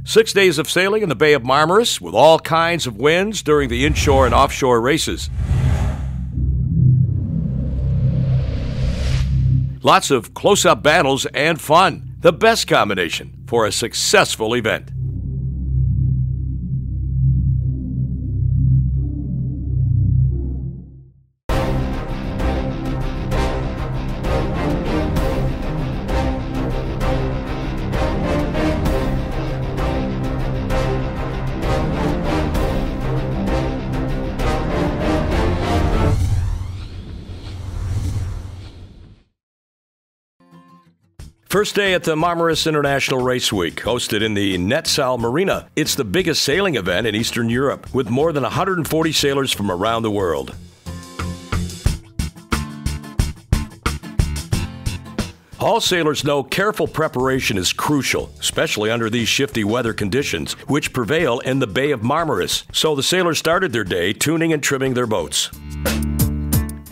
6 days of sailing in the Bay of Marmaris with all kinds of winds during the inshore and offshore races. Lots of close-up battles and fun. The best combination for a successful event. First day at the Marmaris International Raceweek, hosted in the Netzal Marina. It's the biggest sailing event in Eastern Europe, with more than 140 sailors from around the world. All sailors know careful preparation is crucial, especially under these shifty weather conditions, which prevail in the Bay of Marmaris. So the sailors started their day tuning and trimming their boats.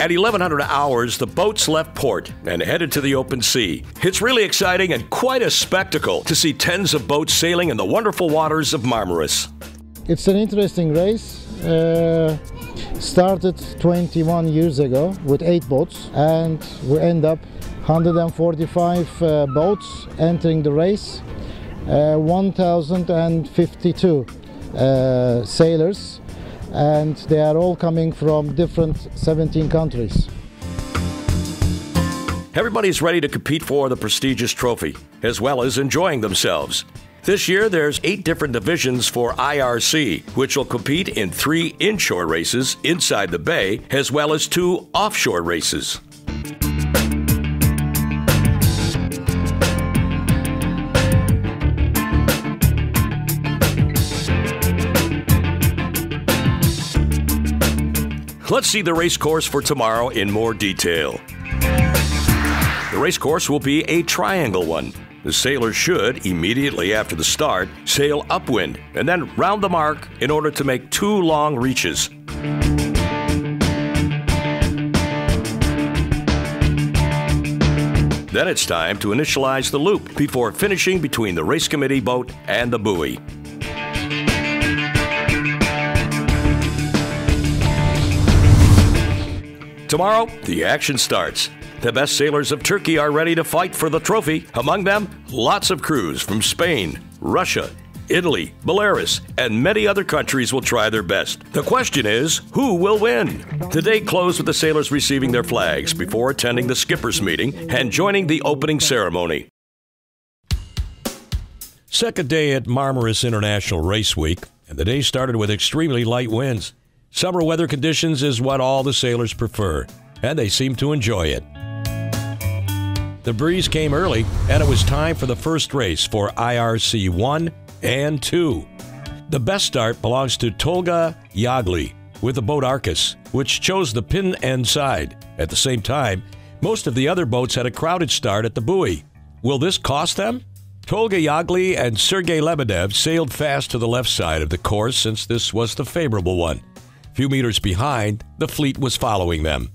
At 1100 hours, the boats left port and headed to the open sea. It's really exciting and quite a spectacle to see tens of boats sailing in the wonderful waters of Marmaris. It's an interesting race. Started 21 years ago with 8 boats, and we end up 145 boats entering the race, 1052 sailors. And they are all coming from different 17 countries. Everybody's ready to compete for the prestigious trophy, as well as enjoying themselves. This year, there's 8 different divisions for IRC, which will compete in 3 inshore races inside the bay, as well as 2 offshore races. Let's see the race course for tomorrow in more detail. The race course will be a triangle one. The sailors should, immediately after the start, sail upwind and then round the mark in order to make 2 long reaches. Then it's time to initialize the loop before finishing between the race committee boat and the buoy. Tomorrow, the action starts. The best sailors of Turkey are ready to fight for the trophy. Among them, lots of crews from Spain, Russia, Italy, Belarus, and many other countries will try their best. The question is, who will win? The day closed with the sailors receiving their flags before attending the skipper's meeting and joining the opening ceremony. Second day at Marmaris International Raceweek, and the day started with extremely light winds. Summer weather conditions is what all the sailors prefer, and they seem to enjoy it. The breeze came early, and it was time for the first race for IRC 1 and 2. The best start belongs to Tolga Yagli with the boat Arcus, which chose the pin end side. At the same time, most of the other boats had a crowded start at the buoy. Will this cost them? Tolga Yagli and Sergei Lebedev sailed fast to the left side of the course since this was the favorable one. A few meters behind, the fleet was following them.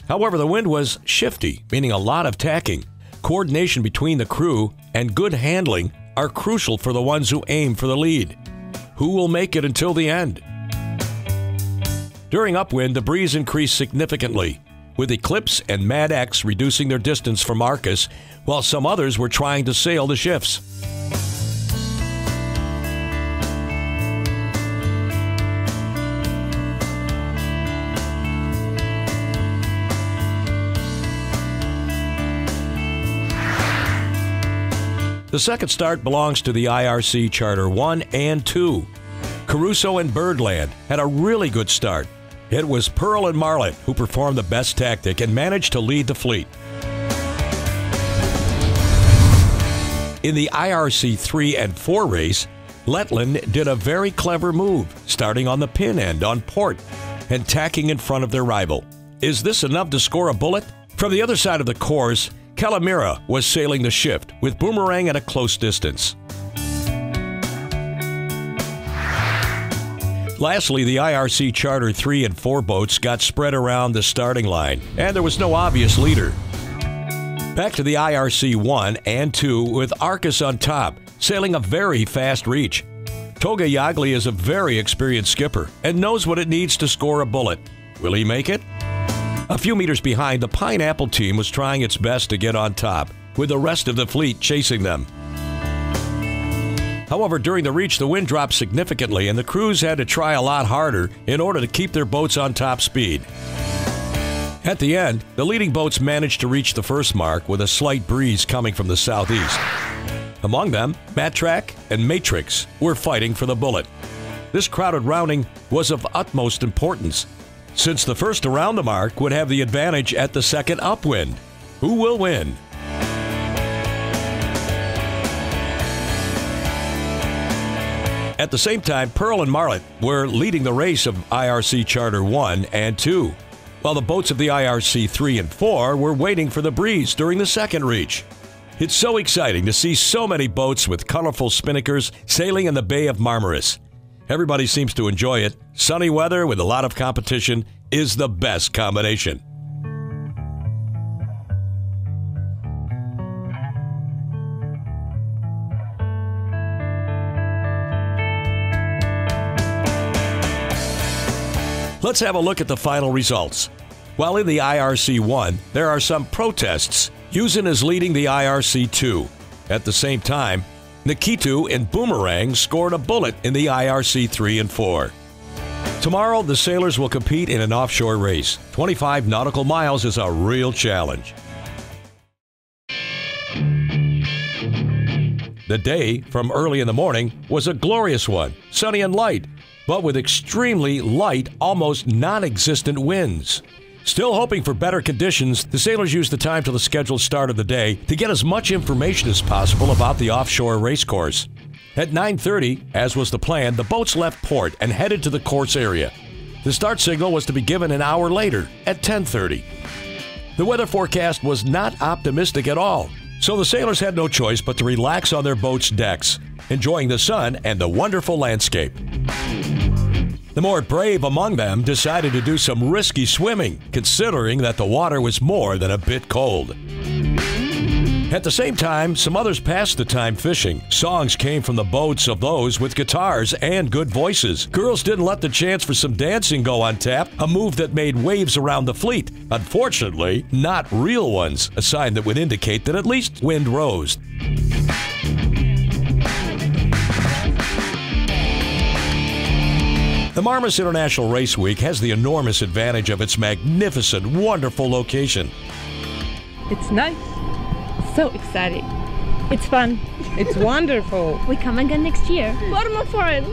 However, the wind was shifty, meaning a lot of tacking. Coordination between the crew and good handling are crucial for the ones who aim for the lead. Who will make it until the end? During upwind, the breeze increased significantly, with Eclipse and Mad X reducing their distance from Arcus, while some others were trying to sail the shifts. The second start belongs to the IRC Charter 1 and 2. Caruso and Birdland had a really good start. It was Pearl and Martlet who performed the best tactic and managed to lead the fleet. In the IRC 3 and 4 race, LETTLAND did a very clever move, starting on the pin end on port and tacking in front of their rival. Is this enough to score a bullet? From the other side of the course, Kalamira was sailing the shift, with Boomerang at a close distance. Lastly, the IRC Charter 3 and 4 boats got spread around the starting line, and there was no obvious leader. Back to the IRC 1 and 2 with Arcus on top, sailing a very fast reach. Toga Yagli is a very experienced skipper and knows what it needs to score a bullet. Will he make it? A few meters behind, the Pineapple team was trying its best to get on top, with the rest of the fleet chasing them. However, during the reach, the wind dropped significantly and the crews had to try a lot harder in order to keep their boats on top speed. At the end, the leading boats managed to reach the first mark with a slight breeze coming from the southeast. Among them, Mattrack and Matrix were fighting for the bullet. This crowded rounding was of utmost importance, since the first around the mark would have the advantage at the second upwind. Who will win? At the same time, Pearl and Martlet were leading the race of IRC Charter 1 and 2, while the boats of the IRC 3 and 4 were waiting for the breeze during the second reach. It's so exciting to see so many boats with colorful spinnakers sailing in the Bay of Marmaris. Everybody seems to enjoy it. Sunny weather with a lot of competition is the best combination. Let's have a look at the final results. While in the IRC 1, there are some protests. Yuzen is leading the IRC 2. At the same time, Nikitu and Boomerang scored a bullet in the IRC 3 and 4. Tomorrow, the sailors will compete in an offshore race. 25 nautical miles is a real challenge. The day, from early in the morning, was a glorious one, sunny and light, but with extremely light, almost non-existent winds. Still hoping for better conditions, the sailors used the time till the scheduled start of the day to get as much information as possible about the offshore race course. At 9:30, as was the plan, the boats left port and headed to the course area. The start signal was to be given an hour later, at 10:30. The weather forecast was not optimistic at all, so the sailors had no choice but to relax on their boats' decks, enjoying the sun and the wonderful landscape. The more brave among them decided to do some risky swimming, considering that the water was more than a bit cold. At the same time, some others passed the time fishing. Songs came from the boats of those with guitars and good voices. Girls didn't let the chance for some dancing go on tap, a move that made waves around the fleet. Unfortunately, not real ones, a sign that would indicate that at least wind rose. The Marmaris International Raceweek has the enormous advantage of its magnificent, wonderful location. It's nice. So exciting. It's fun. It's wonderful. We come again next year. What more fun!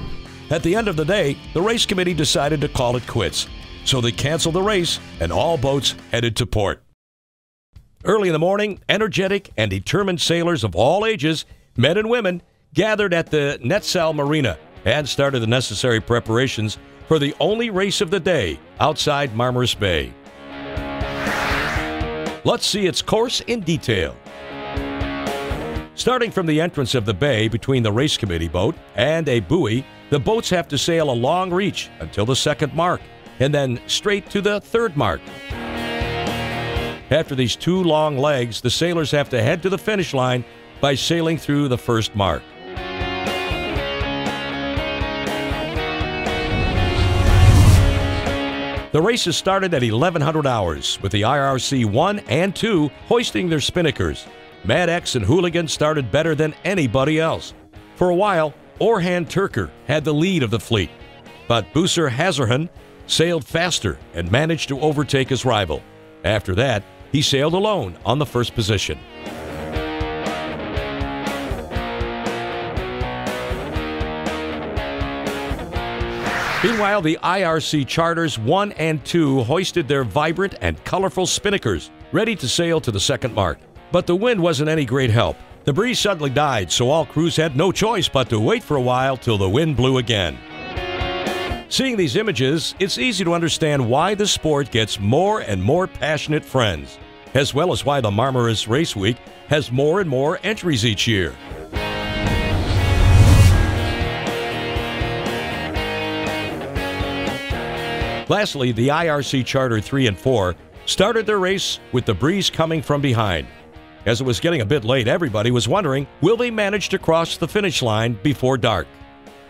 At the end of the day, the race committee decided to call it quits, so they canceled the race and all boats headed to port. Early in the morning, energetic and determined sailors of all ages, men and women, gathered at the Netzal Marina and started the necessary preparations for the only race of the day outside Marmaris Bay. Let's see its course in detail. Starting from the entrance of the bay between the race committee boat and a buoy, the boats have to sail a long reach until the second mark, and then straight to the third mark. After these two long legs, the sailors have to head to the finish line by sailing through the first mark. The races started at 1100 hours, with the IRC 1 and 2 hoisting their spinnakers. Mad X and Hooligan started better than anybody else. For a while, Orhan Turker had the lead of the fleet, but Busser Hazarhan sailed faster and managed to overtake his rival. After that, he sailed alone on the first position. Meanwhile, the IRC Charters 1 and 2 hoisted their vibrant and colorful spinnakers, ready to sail to the second mark. But the wind wasn't any great help. The breeze suddenly died, so all crews had no choice but to wait for a while till the wind blew again. Seeing these images, it's easy to understand why the sport gets more and more passionate friends, as well as why the Marmaris Raceweek has more and more entries each year. Lastly, the IRC Charter 3 and 4 started their race with the breeze coming from behind. As it was getting a bit late, everybody was wondering, will they manage to cross the finish line before dark?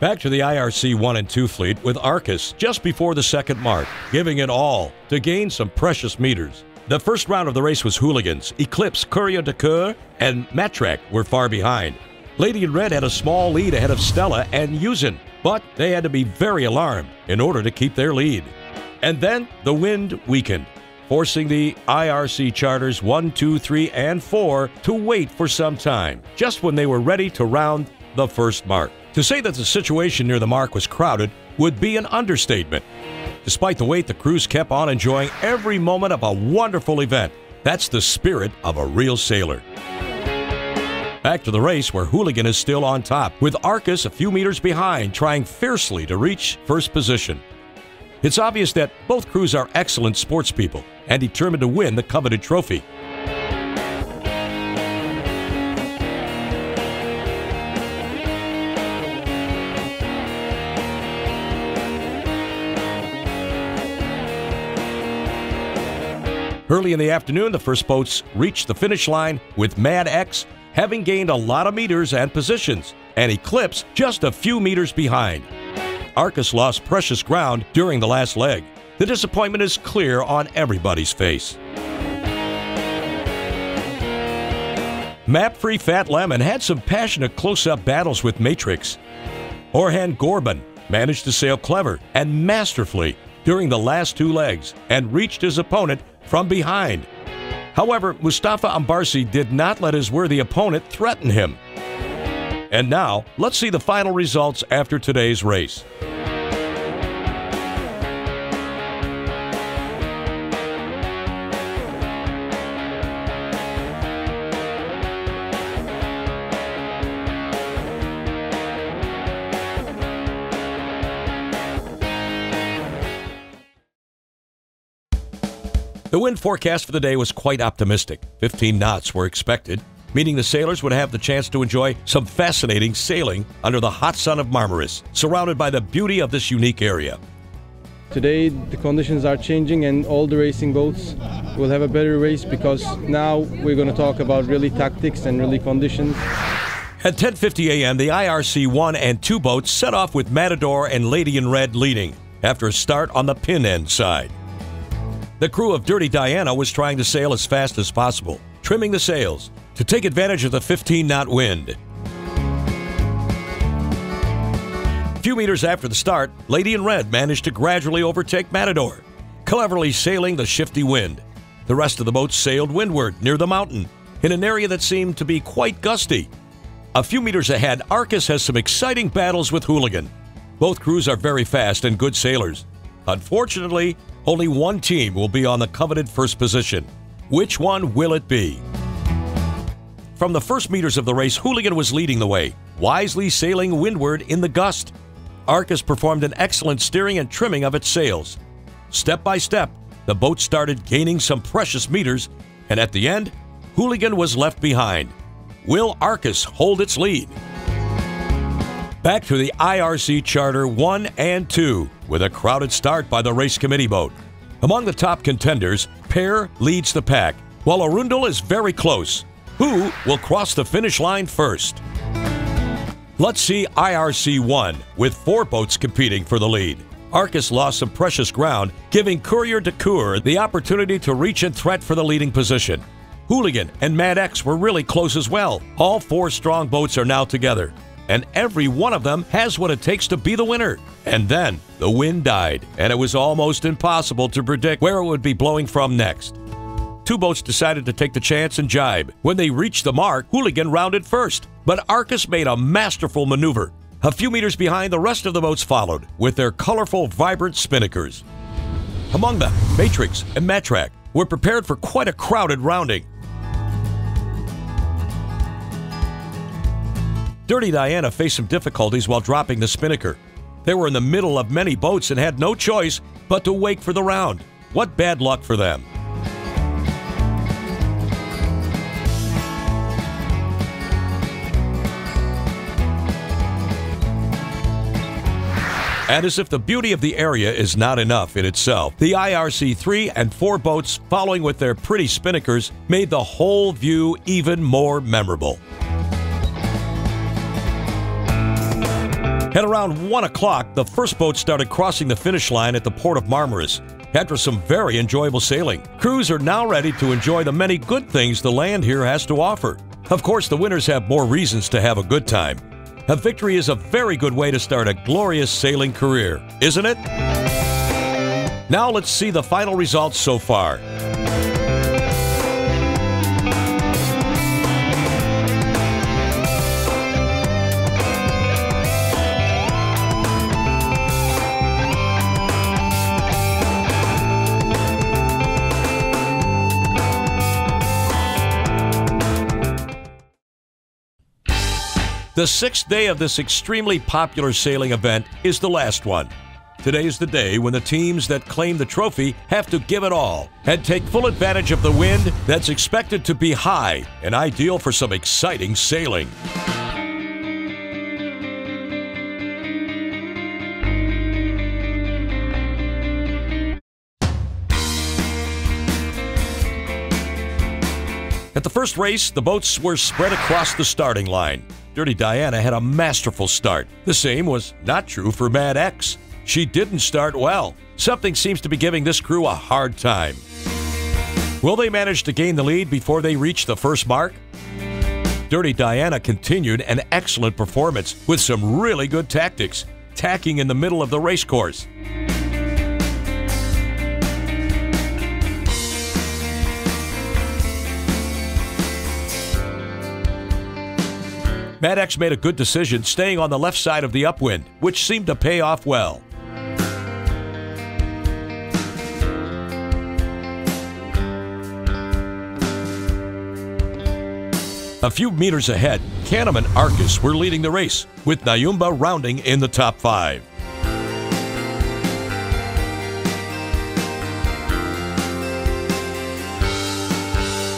Back to the IRC 1 and 2 fleet with Arcus just before the second mark, giving it all to gain some precious meters. The first round of the race was Hooligans, Eclipse, Courier de Coeur, and Matrak were far behind. Lady in Red had a small lead ahead of Stella and Yuzen, but they had to be very alarmed in order to keep their lead. And then the wind weakened, forcing the IRC charters 1, 2, 3, and 4 to wait for some time, just when they were ready to round the first mark. To say that the situation near the mark was crowded would be an understatement. Despite the wait, the crews kept on enjoying every moment of a wonderful event. That's the spirit of a real sailor. Back to the race, where Hooligan is still on top, with Arcus a few meters behind, trying fiercely to reach first position. It's obvious that both crews are excellent sports people and determined to win the coveted trophy. Early in the afternoon, the first boats reached the finish line, with Mad X having gained a lot of meters and positions, and Eclipse just a few meters behind. Arcus lost precious ground during the last leg. The disappointment is clear on everybody's face. Map-free Fat Lemon had some passionate close-up battles with Matrix. Orhan Gorban managed to sail clever and masterfully during the last two legs and reached his opponent from behind. However, Mustafa Ambarsi did not let his worthy opponent threaten him. And now, let's see the final results after today's race. The wind forecast for the day was quite optimistic. 15 knots were expected, meaning the sailors would have the chance to enjoy some fascinating sailing under the hot sun of Marmaris, surrounded by the beauty of this unique area. Today the conditions are changing and all the racing boats will have a better race, because now we're going to talk about really tactics and really conditions. At 10:50 a.m., the IRC 1 and 2 boats set off with Matador and Lady in Red leading, after a start on the pin end side. The crew of Dirty Diana was trying to sail as fast as possible, trimming the sails to take advantage of the 15-knot wind. A few meters after the start, Lady in Red managed to gradually overtake Matador, cleverly sailing the shifty wind. The rest of the boats sailed windward near the mountain, in an area that seemed to be quite gusty. A few meters ahead, Arcus has some exciting battles with Hooligan. Both crews are very fast and good sailors. Unfortunately, only one team will be on the coveted first position. Which one will it be? From the first meters of the race, Hooligan was leading the way, wisely sailing windward in the gust. Arcus performed an excellent steering and trimming of its sails. Step by step, the boat started gaining some precious meters, and at the end, Hooligan was left behind. Will Arcus hold its lead? Back to the IRC Charter 1 and 2, with a crowded start by the race committee boat. Among the top contenders, Pear leads the pack, while Arundel is very close. Who will cross the finish line first? Let's see IRC 1, with 4 boats competing for the lead. Arcus lost some precious ground, giving Courier de Coeur the opportunity to reach and threat for the leading position. Hooligan and Mad X were really close as well. All 4 strong boats are now together, and every one of them has what it takes to be the winner. And then the wind died, and it was almost impossible to predict where it would be blowing from next. 2 boats decided to take the chance and jibe. When they reached the mark, Hooligan rounded first, but Arcus made a masterful maneuver. A few meters behind, the rest of the boats followed, with their colorful, vibrant spinnakers. Among them, Matrix and Matrak were prepared for quite a crowded rounding. Dirty Diana faced some difficulties while dropping the spinnaker. They were in the middle of many boats and had no choice but to wake for the round. What bad luck for them. And as if the beauty of the area is not enough in itself, the IRC 3 and 4 boats following with their pretty spinnakers made the whole view even more memorable. At around 1 o'clock, the first boat started crossing the finish line at the port of Marmaris. After some very enjoyable sailing, crews are now ready to enjoy the many good things the land here has to offer. Of course, the winners have more reasons to have a good time. A victory is a very good way to start a glorious sailing career, isn't it? Now let's see the final results so far. The 6th day of this extremely popular sailing event is the last one. Today is the day when the teams that claim the trophy have to give it all and take full advantage of the wind that's expected to be high and ideal for some exciting sailing. At the first race, the boats were spread across the starting line. Dirty Diana had a masterful start. The same was not true for Mad X. She didn't start well. Something seems to be giving this crew a hard time. Will they manage to gain the lead before they reach the first mark? Dirty Diana continued an excellent performance with some really good tactics, tacking in the middle of the race course. Mad X made a good decision staying on the left side of the upwind, which seemed to pay off well. A few meters ahead, Canham and Arcus were leading the race, with Nayumba rounding in the top 5.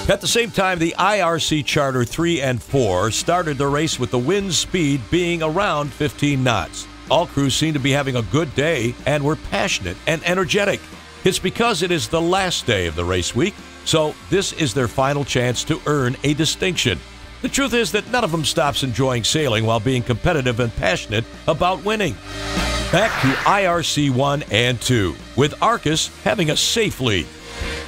At the same time, the IRC Charter 3 and 4 started the race with the wind speed being around 15 knots. All crews seemed to be having a good day and were passionate and energetic. It's because it is the last day of the race week, so this is their final chance to earn a distinction. The truth is that none of them stops enjoying sailing while being competitive and passionate about winning. Back to IRC 1 and 2, with Arcus having a safe lead.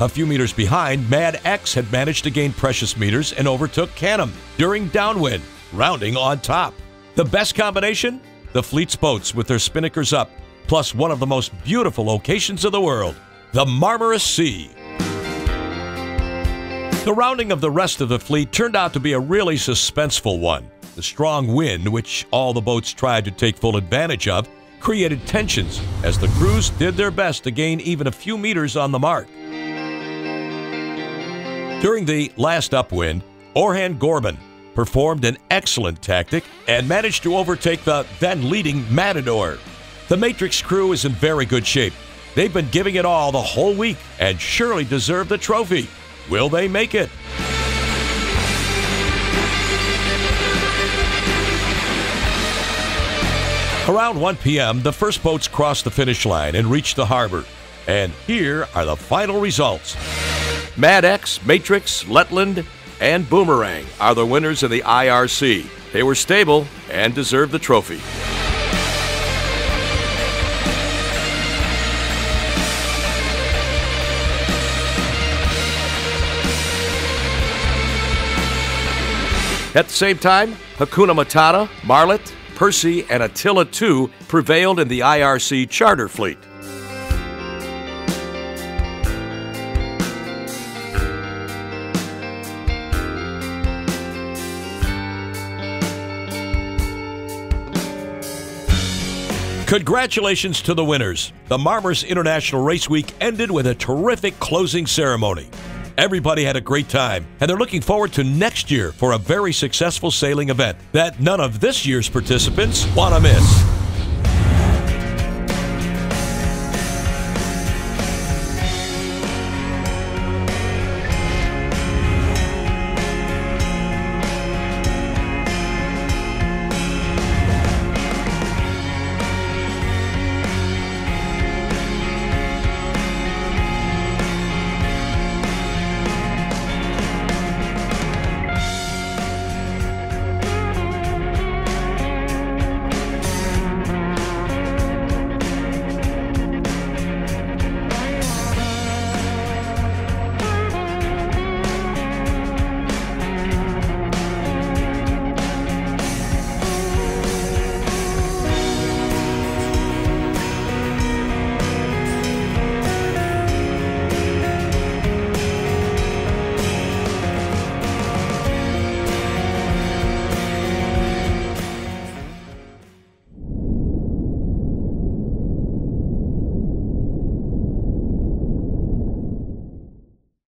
A few meters behind, Mad X had managed to gain precious meters and overtook Canham during downwind, rounding on top. The best combination? The fleet's boats with their spinnakers up, plus one of the most beautiful locations of the world, the Marmaris Sea. The rounding of the rest of the fleet turned out to be a really suspenseful one. The strong wind, which all the boats tried to take full advantage of, created tensions as the crews did their best to gain even a few meters on the mark. During the last upwind, Orhan Gorban performed an excellent tactic and managed to overtake the then leading MATADOR. The Matrix crew is in very good shape. They've been giving it all the whole week and surely deserve the trophy. Will they make it? Around 1 p.m., the first boats crossed the finish line and reached the harbor. And here are the final results. Mad X, Matrix, LETTLAND, and Boomerang are the winners of the IRC. They were stable and deserved the trophy. At the same time, HAKUNA Matata, MARTLET, Percy, and Attila II prevailed in the IRC charter fleet. Congratulations to the winners. The Marmaris International Race Week ended with a terrific closing ceremony. Everybody had a great time, and they're looking forward to next year for a very successful sailing event that none of this year's participants want to miss.